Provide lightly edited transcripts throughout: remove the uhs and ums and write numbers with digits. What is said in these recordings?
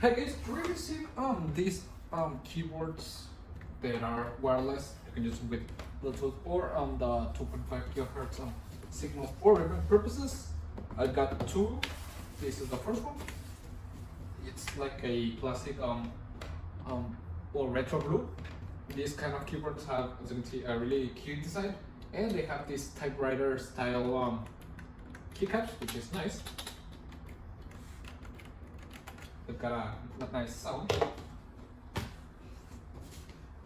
Hey guys, do you receive these keyboards that are wireless? You can use them with Bluetooth or the 2.5 gigahertz signal for remote purposes. I got two. This is the first one. It's like a classic or retro blue. These kind of keyboards have, as you can see, a really cute design, and they have this typewriter style keycaps, which is nice. They've got a nice sound.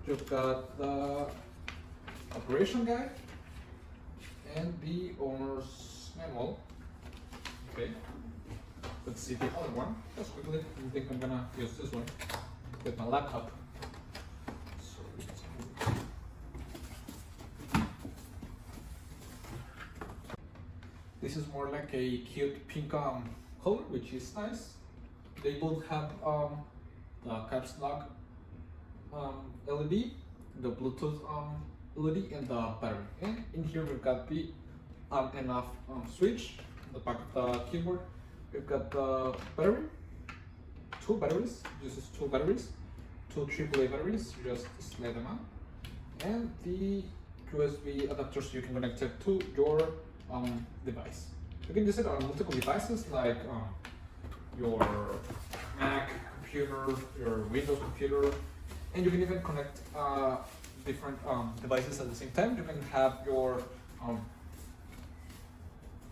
You've got the operation guide and the owner's manual. Okay, let's see the other one just quickly. I think I'm gonna use this one with my laptop. This is more like a cute pink color, which is nice. They both have the caps lock LED, the Bluetooth LED, and the battery. And in here we've got the on and off switch. On the back of the keyboard, we've got the battery, two batteries. This is two batteries, two AAA batteries. You just slide them out, and the USB adapter so you can connect it to your device. You can use it on multiple devices like your Mac computer, your Windows computer, and you can even connect different devices at the same time. You can have your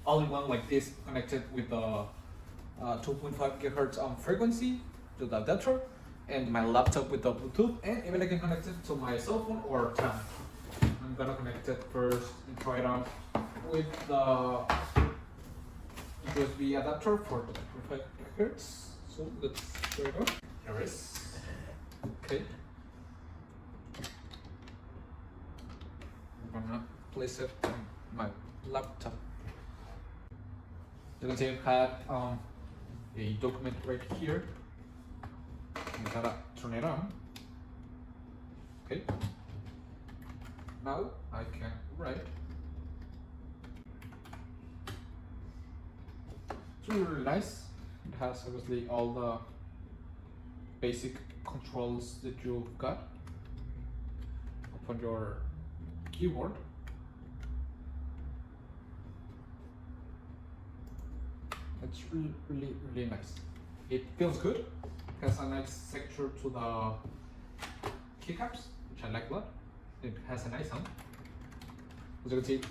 all-in-one like this connected with the 2.5 gigahertz frequency to the adapter, and my laptop with the Bluetooth, and even I can connect it to my cell phone or tablet. I'm gonna connect it first and try it out with the USB adapter for the 2.5 gigahertz. So let's try it out. Here it is. Okay. I'm gonna place it on my laptop. You can see I have a document right here. I'm gonna turn it on. Okay. Now I can write. It's really nice. It has obviously all the basic controls that you've got upon your keyboard. It's really nice. It feels good. It has a nice texture to the keycaps, which I like a lot. It has a nice sound. As you can see,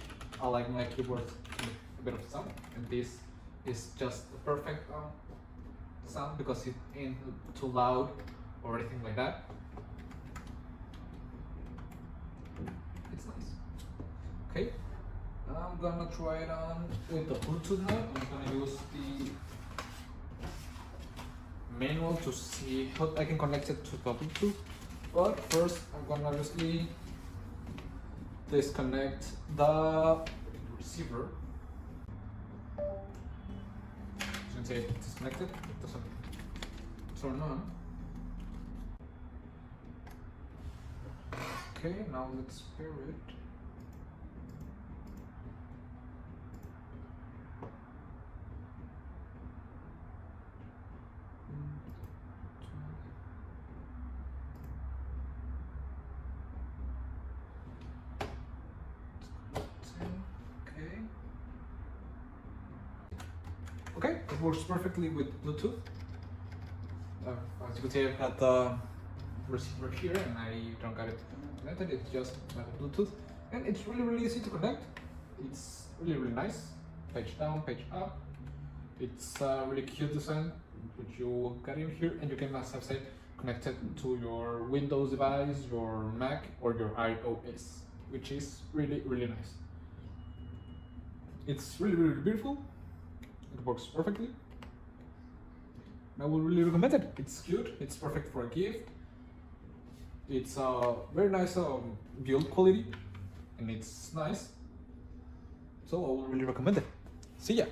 I like my keyboards with a bit of sound, and this is just the perfect sound because it ain't too loud or anything like that. It's nice. Okay, I'm gonna try it on with the Bluetooth now. I'm gonna use the manual to see how I can connect it to the Bluetooth. But first, I'm gonna obviously disconnect the receiver. As you can see, it's disconnected. It doesn't turn on. Okay, now let's pair it. Okay, it works perfectly with Bluetooth. As you can see, I've got the receiver here and I don't got it connected. It's just Bluetooth, and it's really easy to connect. It's really nice. Page down, page up. It's a really cute design which you got in here, and you can, as I've said, connect it to your Windows device, your Mac, or your iOS, which is really nice. It's really beautiful. It works perfectly. I would really recommend it. It's cute. It's perfect for a gift. It's a very nice build quality, and it's nice. So I would really recommend it. See ya.